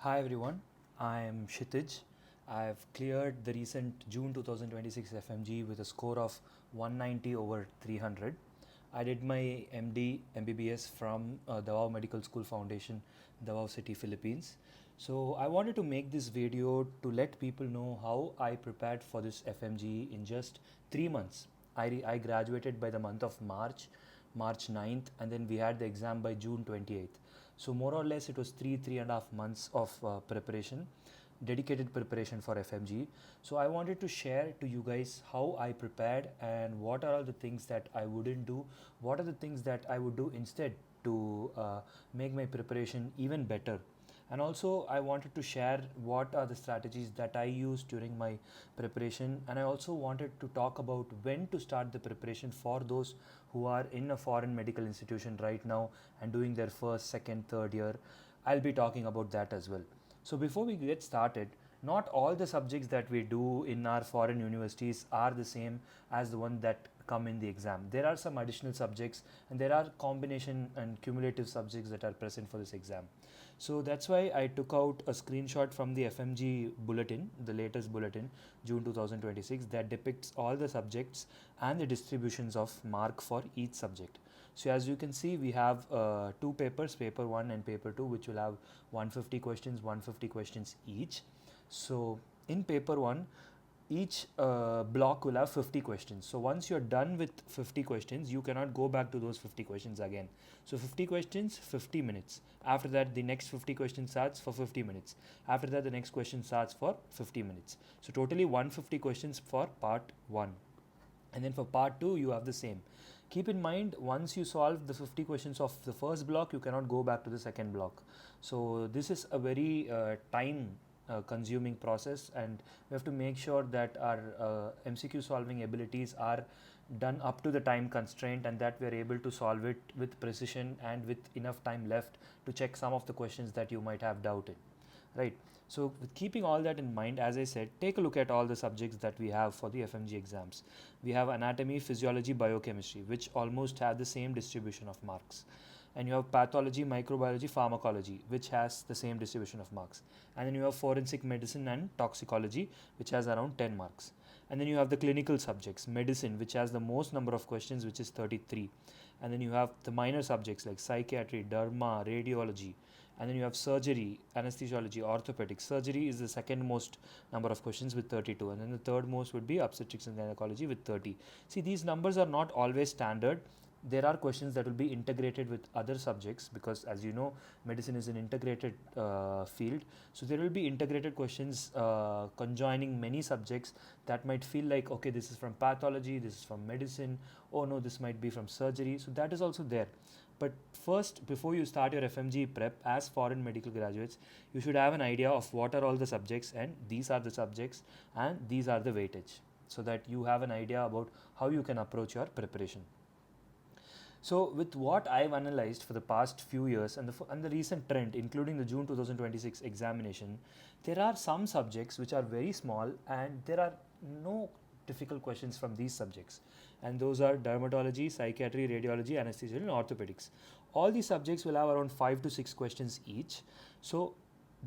Hi everyone, I am Kshithij. I have cleared the recent June 2026 FMGE with a score of 190 over 300. I did my MD MBBS from Davao Medical School Foundation, Davao City, Philippines. So I wanted to make this video to let people know how I prepared for this FMGE in just 3 months. I graduated by the month of March 9th, and then we had the exam by June 28th. So more or less it was three and a half months of preparation, dedicated preparation for FMG. So I wanted to share to you guys how I prepared and what are all the things that I wouldn't do, what are the things that I would do instead to make my preparation even better. And also I wanted to share what are the strategies that I used during my preparation, and I also wanted to talk about when to start the preparation for those who are in a foreign medical institution right now and doing their first, second, third year. I'll be talking about that as well. So before we get started, not all the subjects that we do in our foreign universities are the same as the one that come in the exam. There are some additional subjects and there are combination and cumulative subjects that are present for this exam. So that's why I took out a screenshot from the FMG bulletin, the latest bulletin, June 2026, that depicts all the subjects and the distributions of mark for each subject. So as you can see, we have two papers, paper 1 and paper 2, which will have 150 questions each. So in paper 1, each block will have 50 questions. So once you're done with 50 questions, you cannot go back to those 50 questions again. So 50 questions, 50 minutes. After that, the next 50 questions starts for 50 minutes. After that, the next question starts for 50 minutes. So totally 150 questions for part 1. And then for part 2, you have the same. Keep in mind, once you solve the 50 questions of the first block, you cannot go back to the second block. So this is a very time consuming process, and we have to make sure that our MCQ solving abilities are done up to the time constraint, and that we are able to solve it with precision and with enough time left to check some of the questions that you might have doubted, right? So with keeping all that in mind, as I said, take a look at all the subjects that we have for the FMG exams. We have anatomy, physiology, biochemistry, which almost have the same distribution of marks. And you have pathology, microbiology, pharmacology, which has the same distribution of marks. And then you have forensic medicine and toxicology, which has around 10 marks. And then you have the clinical subjects, medicine, which has the most number of questions, which is 33. And then you have the minor subjects like psychiatry, derma, radiology. And then you have surgery, anesthesiology, orthopedics. Surgery is the second most number of questions with 32. And then the third most would be obstetrics and gynecology with 30. See, these numbers are not always standard. There are questions that will be integrated with other subjects, because as you know, medicine is an integrated field. So there will be integrated questions conjoining many subjects that might feel like, okay, this is from pathology, this is from medicine, oh no, this might be from surgery. So that is also there. But first, before you start your FMG prep as foreign medical graduates, you should have an idea of what are all the subjects, and these are the subjects and these are the weightage, so that you have an idea about how you can approach your preparation. So with what I've analyzed for the past few years and the recent trend, including the June 2026 examination, there are some subjects which are very small and there are no difficult questions from these subjects. And those are dermatology, psychiatry, radiology, anesthesia, and orthopedics. All these subjects will have around 5 to 6 questions each. So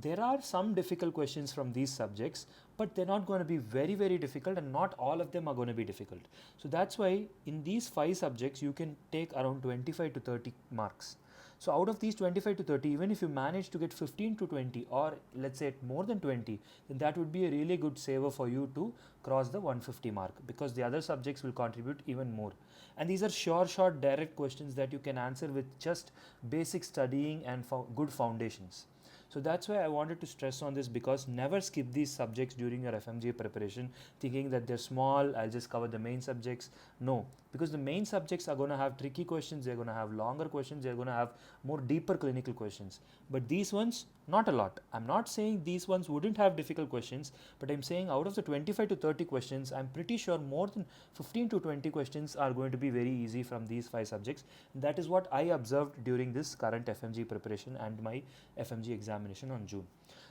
there are some difficult questions from these subjects, but they're not going to be very, very difficult, and not all of them are going to be difficult. So that's why in these 5 subjects, you can take around 25 to 30 marks. So out of these 25 to 30, even if you manage to get 15 to 20, or let's say more than 20, then that would be a really good saver for you to cross the 150 mark, because the other subjects will contribute even more. And these are sure shot direct questions that you can answer with just basic studying and good foundations. So that's why I wanted to stress on this, because never skip these subjects during your FMGA preparation thinking that they're small, I'll just cover the main subjects. No, because the main subjects are going to have tricky questions, they're going to have longer questions, they're going to have more deeper clinical questions. But these ones, not a lot. I'm not saying these ones wouldn't have difficult questions, but I'm saying out of the 25 to 30 questions, I'm pretty sure more than 15 to 20 questions are going to be very easy from these 5 subjects. That is what I observed during this current FMG preparation and my FMG examination on June.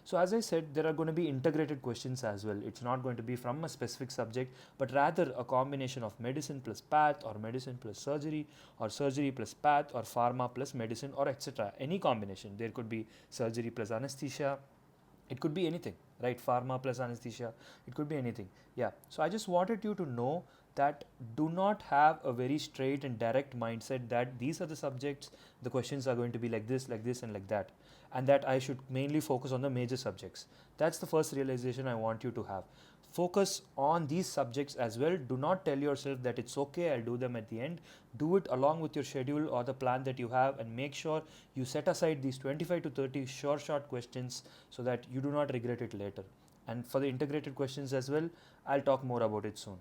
So as I said, there are going to be integrated questions as well. It's not going to be from a specific subject, but rather a combination of medicine plus path, or medicine plus surgery, or surgery plus path, or pharma plus medicine, or etc. Any combination. There could be surgery plus anesthesia, It could be anything, right? Pharma plus anesthesia, it could be anything. Yeah. So I just wanted you to know that do not have a very straight and direct mindset that these are the subjects, the questions are going to be like this, and like that, and that I should mainly focus on the major subjects. That's the first realization I want you to have. Focus on these subjects as well. Do not tell yourself that it's okay, I'll do them at the end. Do it along with your schedule or the plan that you have, and make sure you set aside these 25 to 30 short questions so that you do not regret it later. And for the integrated questions as well, I'll talk more about it soon.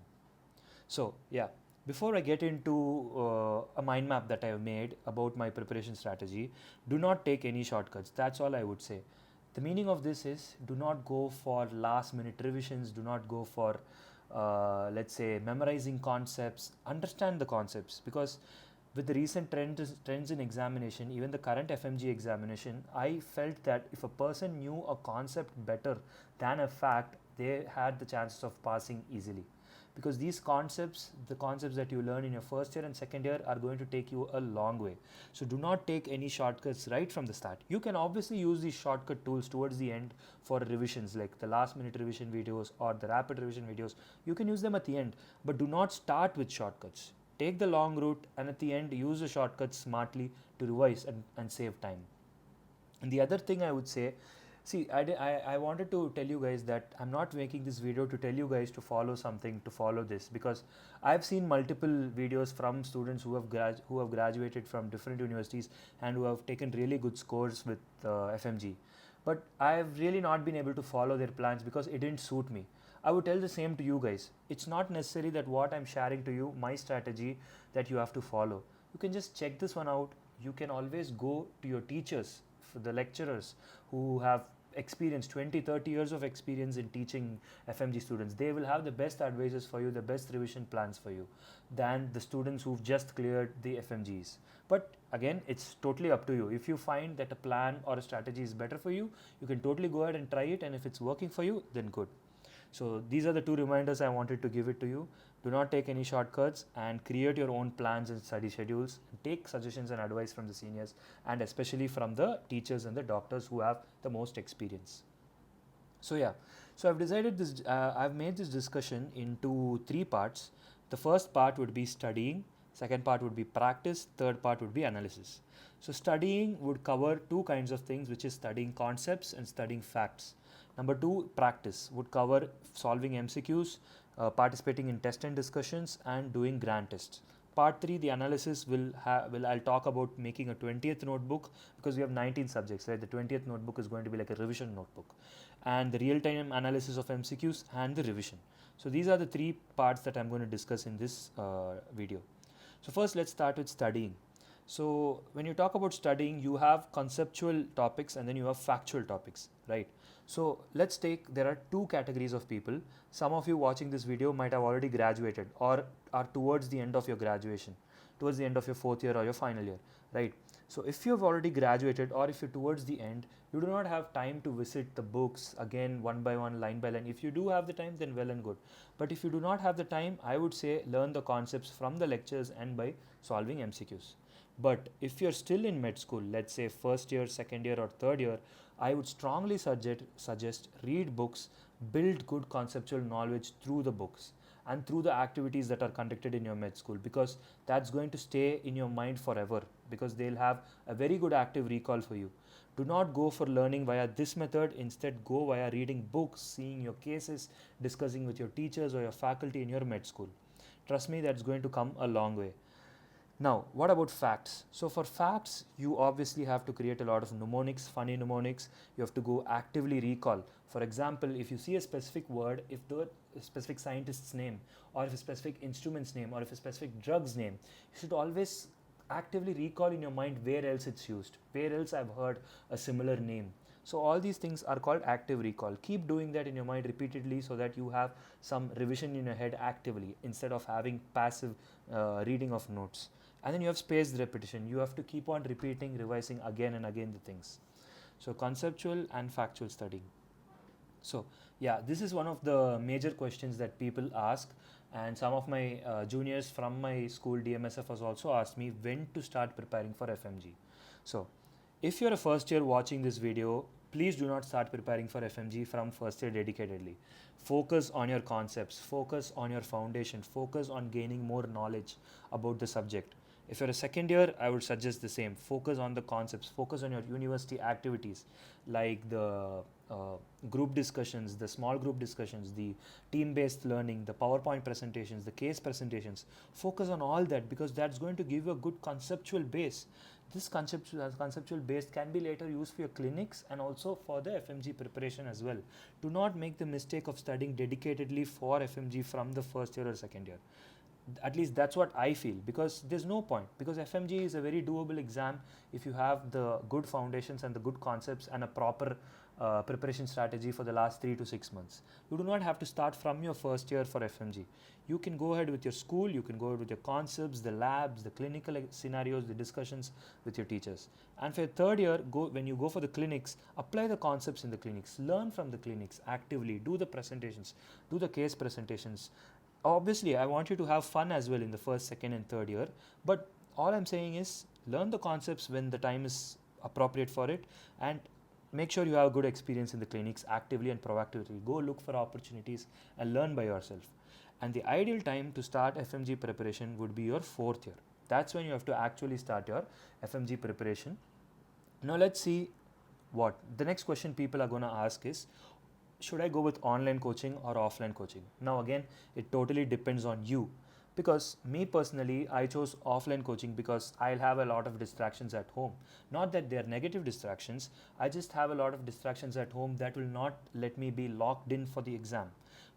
So, yeah, before I get into a mind map that I have made about my preparation strategy, do not take any shortcuts. That's all I would say. The meaning of this is do not go for last minute revisions, do not go for, let's say, memorizing concepts. Understand the concepts, because with the recent trends in examination, even the current FMG examination, I felt that if a person knew a concept better than a fact, they had the chances of passing easily. Because these concepts, the concepts that you learn in your first year and second year, are going to take you a long way. So do not take any shortcuts right from the start. You can obviously use these shortcut tools towards the end for revisions, like the last minute revision videos or the rapid revision videos. You can use them at the end, but do not start with shortcuts. Take the long route, and at the end use the shortcuts smartly to revise and save time. And the other thing I would say, see, I wanted to tell you guys that I'm not making this video to tell you guys to follow something, to follow this, because I've seen multiple videos from students who have graduated from different universities and who have taken really good scores with FMG. But I've really not been able to follow their plans because it didn't suit me. I would tell the same to you guys. It's not necessary that what I'm sharing to you, my strategy, that you have to follow. You can just check this one out. You can always go to your teachers, for the lecturers who have experience, 20-30 years of experience in teaching FMG students. They will have the best advices for you, the best revision plans for you than the students who've just cleared the FMGs. But again, it's totally up to you. If you find that a plan or a strategy is better for you, you can totally go ahead and try it, and if it's working for you, then good. So these are the two reminders I wanted to give it to you. Do not take any shortcuts, and create your own plans and study schedules. Take suggestions and advice from the seniors, and especially from the teachers and the doctors who have the most experience. So yeah, so I've decided this, I've made this discussion into 3 parts. The first part would be studying, second part would be practice, third part would be analysis. So studying would cover 2 kinds of things, which is studying concepts and studying facts. Number 2, practice, would cover solving MCQs, participating in test and discussions, and doing grand tests. Part 3, the analysis, I'll talk about making a 20th notebook, because we have 19 subjects, right? The 20th notebook is going to be like a revision notebook, and the real-time analysis of MCQs and the revision. So these are the 3 parts that I'm going to discuss in this video. So first, let's start with studying. So when you talk about studying, you have conceptual topics and then you have factual topics, right? So let's take, there are 2 categories of people. Some of you watching this video might have already graduated or are towards the end of your graduation, towards the end of your 4th year or your final year, right? So if you have already graduated, or if you're towards the end, you do not have time to visit the books again one by one, line by line. If you do have the time, then well and good. But if you do not have the time, I would say learn the concepts from the lectures and by solving MCQs. But if you're still in med school, let's say first year, second year, or third year, I would strongly suggest read books, build good conceptual knowledge through the books and through the activities that are conducted in your med school, because that's going to stay in your mind forever, because they'll have a very good active recall for you. Do not go for learning via this method. Instead, go via reading books, seeing your cases, discussing with your teachers or your faculty in your med school. Trust me, that's going to come a long way. Now, what about facts? So for facts, you obviously have to create a lot of mnemonics, funny mnemonics. You have to go actively recall. For example, if you see a specific word, if the specific scientist's name, or if a specific instrument's name, or if a specific drug's name, you should always actively recall in your mind where else it's used, where else I've heard a similar name. So all these things are called active recall. Keep doing that in your mind repeatedly so that you have some revision in your head actively instead of having passive reading of notes. And then you have spaced repetition. You have to keep on repeating, revising again and again the things. So conceptual and factual studying. So yeah, this is one of the major questions that people ask, and some of my juniors from my school DMSF has also asked me when to start preparing for FMG. So if you're a first year watching this video, please do not start preparing for FMG from first year dedicatedly. Focus on your concepts, focus on your foundation, focus on gaining more knowledge about the subject. If you're a second year, I would suggest the same. Focus on the concepts, focus on your university activities like the group discussions, the small group discussions, the team based learning, the PowerPoint presentations, the case presentations. Focus on all that because that's going to give you a good conceptual base. This conceptual base can be later used for your clinics and also for the FMG preparation as well. Do not make the mistake of studying dedicatedly for FMG from the first year or second year. At least that's what I feel, because there's no point, because FMG is a very doable exam if you have the good foundations and the good concepts and a proper preparation strategy for the last 3 to 6 months. You do not have to start from your first year for FMG. You can go ahead with your school, you can go ahead with your concepts, the labs, the clinical scenarios, the discussions with your teachers. And for your third year, when you go for the clinics, apply the concepts in the clinics, learn from the clinics actively, do the presentations, do the case presentations. Obviously, I want you to have fun as well in the first, second, and third year. But all I'm saying is learn the concepts when the time is appropriate for it, and make sure you have a good experience in the clinics actively and proactively. Go look for opportunities and learn by yourself. And the ideal time to start FMG preparation would be your fourth year. That's when you have to actually start your FMG preparation. Now let's see what the next question people are going to ask is, should I go with online coaching or offline coaching? Now again, it totally depends on you, because me personally, I chose offline coaching because I'll have a lot of distractions at home. Not that they're negative distractions, I just have a lot of distractions at home that will not let me be locked in for the exam.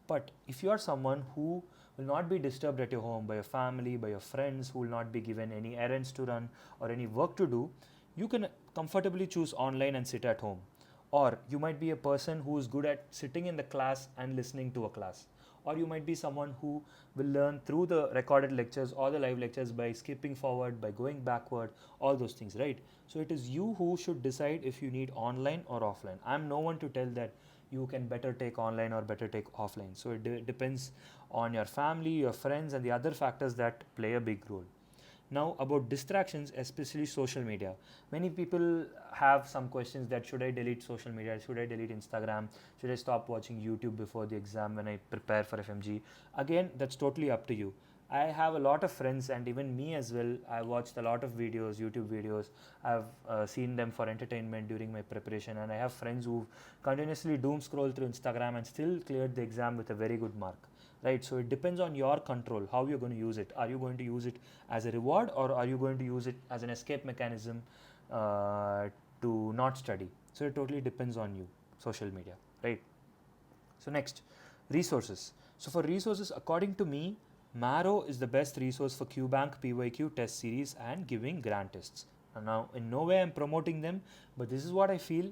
But if you are someone who will not be disturbed at your home by your family, by your friends, who will not be given any errands to run or any work to do, you can comfortably choose online and sit at home. Or you might be a person who is good at sitting in the class and listening to a class. Or you might be someone who will learn through the recorded lectures or the live lectures by skipping forward, by going backward, all those things, right? So it is you who should decide if you need online or offline. I'm no one to tell that you can better take online or better take offline. So it depends on your family, your friends, and the other factors that play a big role. Now about distractions, especially social media. Many people have some questions that should I delete social media, should I delete Instagram, should I stop watching YouTube before the exam when I prepare for FMG? Again, that's totally up to you. I have a lot of friends, and even me as well, I watched a lot of videos, YouTube videos. I've seen them for entertainment during my preparation, and I have friends who continuously doom scroll through Instagram and still cleared the exam with a very good mark. Right, so it depends on your control how you're going to use it. Are you going to use it as a reward, or are you going to use it as an escape mechanism to not study? So it totally depends on you, social media, right? So next, resources. So for resources, according to me, Marrow is the best resource for QBank, PYQ test series and giving grant tests. And now in no way I'm promoting them, but this is what I feel.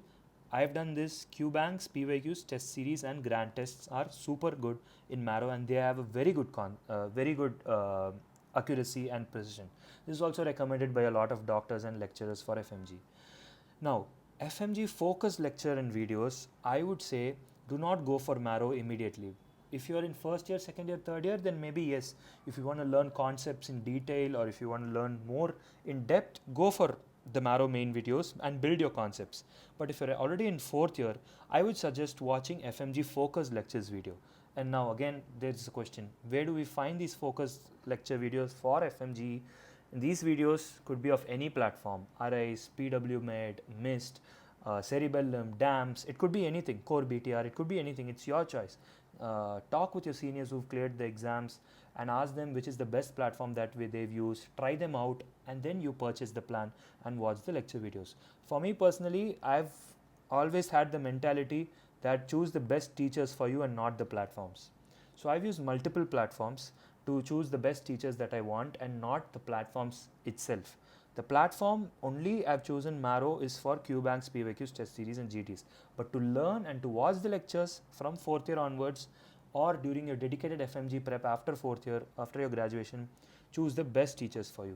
I've done this. QBanks, PYQs, test series and grant tests are super good in Marrow, and they have a very good accuracy and precision. This is also recommended by a lot of doctors and lecturers for FMG. Now, FMG focused lecture and videos, I would say do not go for Marrow immediately. If you are in first year, second year, third year, then maybe yes. If you want to learn concepts in detail, or if you want to learn more in depth, go for the Marrow main videos and build your concepts. But if you're already in fourth year, I would suggest watching FMG focus lectures video. And now again, there's a question, where do we find these focus lecture videos for FMG? And these videos could be of any platform, RISE, PWMed, MIST, Cerebellum, DAMS, it could be anything, Core BTR, it could be anything, it's your choice. Talk with your seniors who've cleared the exams and ask them which is the best platform that they've used, try them out, and then you purchase the plan and watch the lecture videos. For me personally, I've always had the mentality that choose the best teachers for you and not the platforms. So I've used multiple platforms to choose the best teachers that I want and not the platforms itself. The platform only I've chosen Marrow is for QBanks, PYQs, test series and GTs. But to learn and to watch the lectures from fourth year onwards, or during your dedicated FMG prep after fourth year, after your graduation, choose the best teachers for you.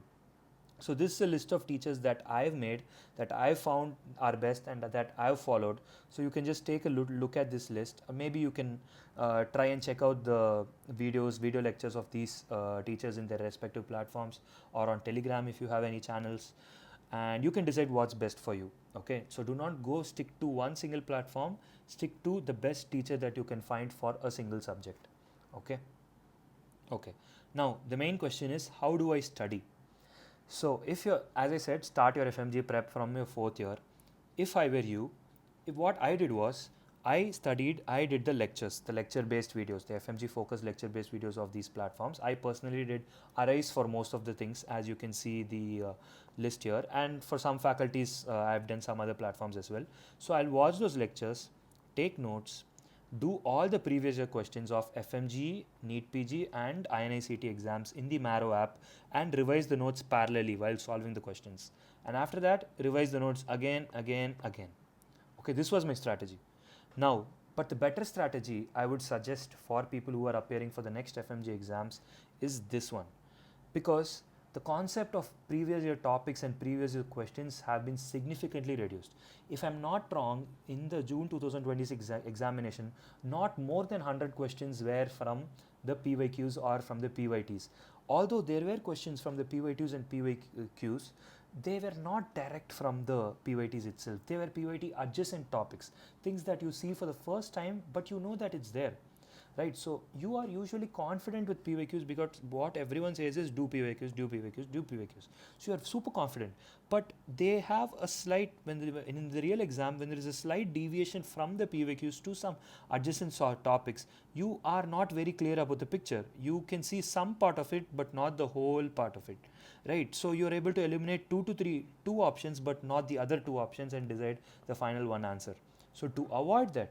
So this is a list of teachers that I've made, that I've found are best and that I've followed. So you can just take a look at this list. Maybe you can try and check out the video lectures of these teachers in their respective platforms, or on Telegram if you have any channels. and you can decide what's best for you. Okay, so do not go stick to one single platform, stick to the best teacher that you can find for a single subject. Okay. Okay, now the main question is, how do I study? So if you're, as I said, start your FMG prep from your 4th year. If I were you, what I did was, I did the lectures, the lecture based videos, the FMG focused lecture based videos of these platforms. I personally did Arise for most of the things, as you can see the list here, and for some faculties I've done some other platforms as well. So I'll watch those lectures, take notes, do all the previous year questions of FMG, NEET PG and INICT exams in the Marrow app, and revise the notes parallelly while solving the questions. And after that, revise the notes again. Okay, this was my strategy. Now, but the better strategy I would suggest for people who are appearing for the next FMG exams is this one, because the concept of previous year topics and previous year questions have been significantly reduced. If I'm not wrong, in the June 2026 examination, not more than 100 questions were from the PYQs or from the PYTs. Although there were questions from the PYTs and PYQs, they were not direct from the PYTs itself. They were PYT adjacent topics, things that you see for the first time, but you know that it's there. Right, so you are usually confident with PYQs because what everyone says is do PYQs, do PYQs, do PYQs. So you are super confident, but they have a slight, in the real exam, when there is a slight deviation from the PYQs to some adjacent topics, you are not very clear about the picture. You can see some part of it, but not the whole part of it. Right, so you are able to eliminate two options, but not the other two options, and decide the final one answer. So to avoid that,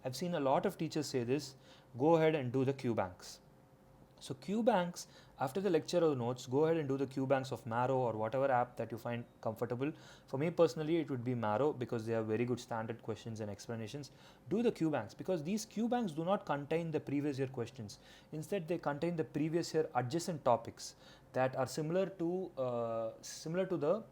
I've seen a lot of teachers say this, go ahead and do the Q banks. So Q banks, after the lecture or notes, go ahead and do the Q banks of Marrow or whatever app that you find comfortable. For me personally, it would be Marrow because they have very good standard questions and explanations. Do the Q banks because these Q banks do not contain the previous year questions. Instead, they contain the previous year adjacent topics that are similar to the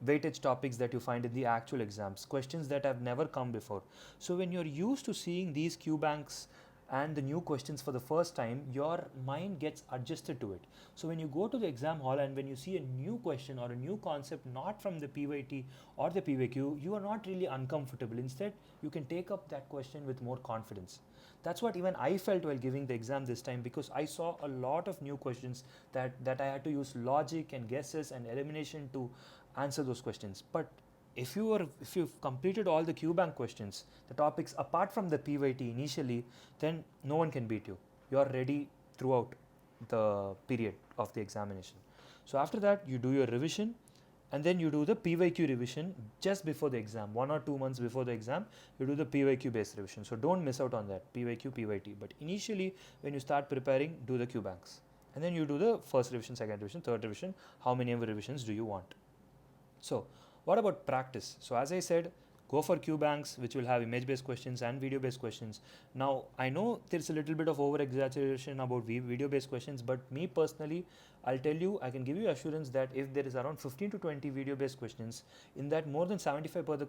weightage topics that you find in the actual exams, questions that have never come before. So when you're used to seeing these Q banks and the new questions for the first time, your mind gets adjusted to it. So when you go to the exam hall and when you see a new question or a new concept not from the PYT or the PYQ, you are not really uncomfortable. Instead, you can take up that question with more confidence. That's what even I felt while giving the exam this time, because I saw a lot of new questions that I had to use logic and guesses and elimination to answer those questions. But if you've completed all the Q bank questions, the topics apart from the PYT initially, then no one can beat you. You are ready throughout the period of the examination. So after that, you do your revision, and then you do the PYQ revision just before the exam. 1 or 2 months before the exam, you do the PYQ based revision. So don't miss out on that, PYQ, PYT. But initially, when you start preparing, do the Q banks. And then you do the first revision, second revision, third revision. How many ever revisions do you want? So what about practice? So as I said, go for Q banks, which will have image based questions and video based questions. Now I know there's a little bit of over exaggeration about video based questions, but me personally, I'll tell you, I can give you assurance that if there is around 15 to 20 video based questions, in that more than 75%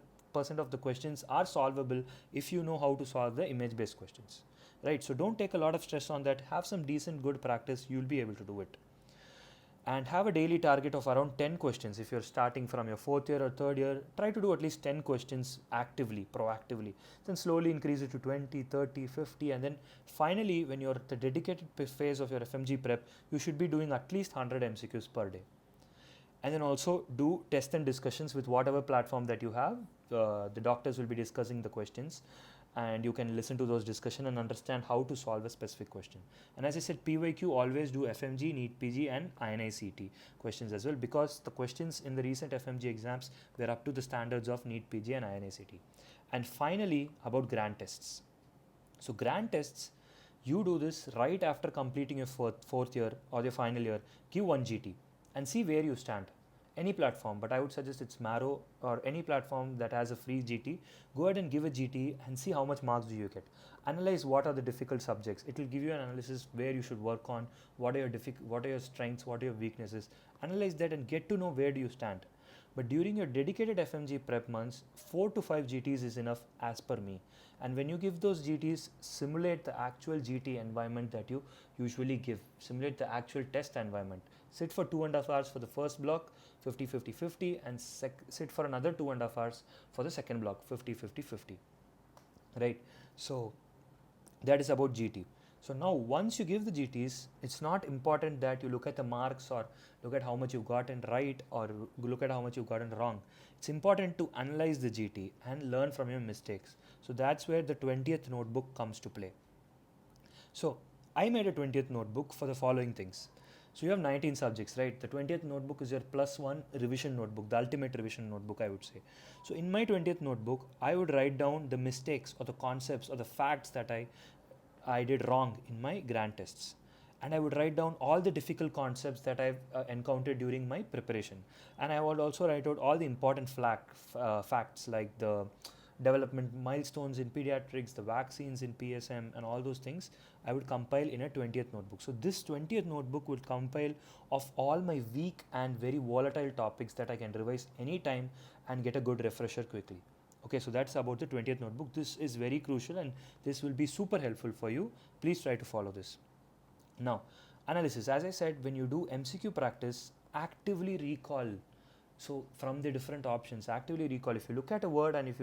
of the questions are solvable if you know how to solve the image based questions. Right, so don't take a lot of stress on that. Have some decent good practice, you'll be able to do it. And have a daily target of around 10 questions. If you're starting from your 4th year or 3rd year, try to do at least 10 questions actively, proactively. Then slowly increase it to 20, 30, 50, and then finally, when you're at the dedicated phase of your FMG prep, you should be doing at least 100 MCQs per day. And then also do test and discussions with whatever platform that you have. The doctors will be discussing the questions, and you can listen to those discussions and understand how to solve a specific question. And as I said, PYQ, always do FMG, NEET PG and INICT questions as well, because the questions in the recent FMG exams were up to the standards of NEET PG and INICT. And finally, about grand tests. So grand tests, you do this right after completing your 4th year or your final year. Give one GT and see where you stand. Any platform, but I would suggest it's Marrow or any platform that has a free GT. Go ahead and give a GT and see how much marks do you get. Analyze what are the difficult subjects. It will give you an analysis where you should work on, what are your strengths, what are your weaknesses. Analyze that and get to know where do you stand. But during your dedicated FMG prep months, 4 to 5 GTs is enough as per me. And when you give those GTs, simulate the actual GT environment that you usually give. Simulate the actual test environment. Sit for 2.5 hours for the first block, 50, 50, 50, and sit for another 2.5 hours for the second block, 50, 50, 50. Right? So that is about GT. So now once you give the GTs, it's not important that you look at the marks or look at how much you've gotten right or look at how much you've gotten wrong. It's important to analyze the GT and learn from your mistakes. So that's where the 20th notebook comes to play. So I made a 20th notebook for the following things. So you have 19 subjects, right? The 20th notebook is your +1 revision notebook, the ultimate revision notebook, I would say. So in my 20th notebook, I would write down the mistakes or the concepts or the facts that I did wrong in my grand tests. And I would write down all the difficult concepts that I've encountered during my preparation. And I would also write out all the important facts like the development milestones in pediatrics, the vaccines in PSM, and all those things I would compile in a 20th notebook. So this 20th notebook would compile of all my weak and very volatile topics that I can revise anytime and get a good refresher quickly. Okay, so that's about the 20th notebook. This is very crucial and this will be super helpful for you. Please try to follow this. Now, analysis. As I said, when you do MCQ practice, actively recall. So from the different options, actively recall. If you look at a word and if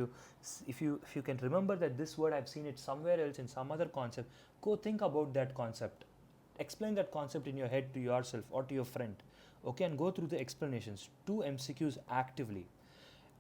you can remember that this word I've seen it somewhere else in some other concept, go think about that concept. Explain that concept in your head to yourself or to your friend. Okay, and go through the explanations. Do MCQs actively.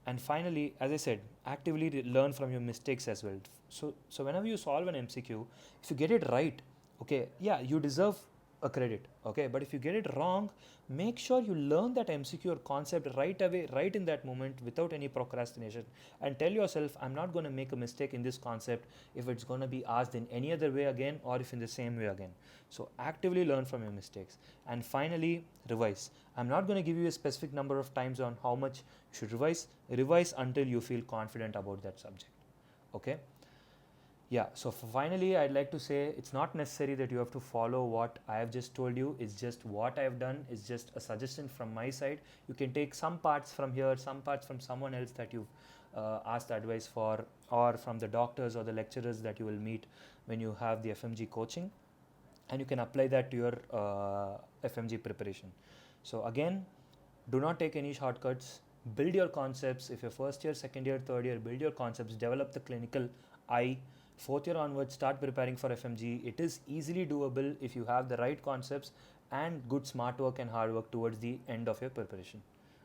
And finally, as I said, actively learn from your mistakes as well. So whenever you solve an MCQ, if you get it right, okay, yeah, you deserve a credit, okay, but if you get it wrong, make sure you learn that MCQ or concept right away, right in that moment, without any procrastination, and tell yourself, I'm not going to make a mistake in this concept if it's going to be asked in any other way again or if in the same way again. So actively learn from your mistakes. And finally, revise. I'm not going to give you a specific number of times on how much you should revise. Revise until you feel confident about that subject. Okay. Yeah, so finally, I'd like to say it's not necessary that you have to follow what I have just told you. It's just what I have done. It's just a suggestion from my side. You can take some parts from here, some parts from someone else that you've asked advice for, or from the doctors or the lecturers that you will meet when you have the FMG coaching, and you can apply that to your FMG preparation. So again, do not take any shortcuts. Build your concepts. If you're first year, second year, third year, build your concepts, develop the clinical eye. Fourth year onwards, start preparing for FMG. It is easily doable if you have the right concepts and good smart work and hard work towards the end of your preparation.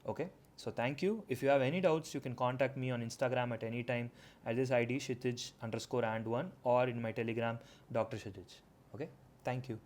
Okay, so thank you. If you have any doubts, you can contact me on Instagram at any time at this ID Kshithij_and1 or in my Telegram Dr. Kshithij. Okay, thank you.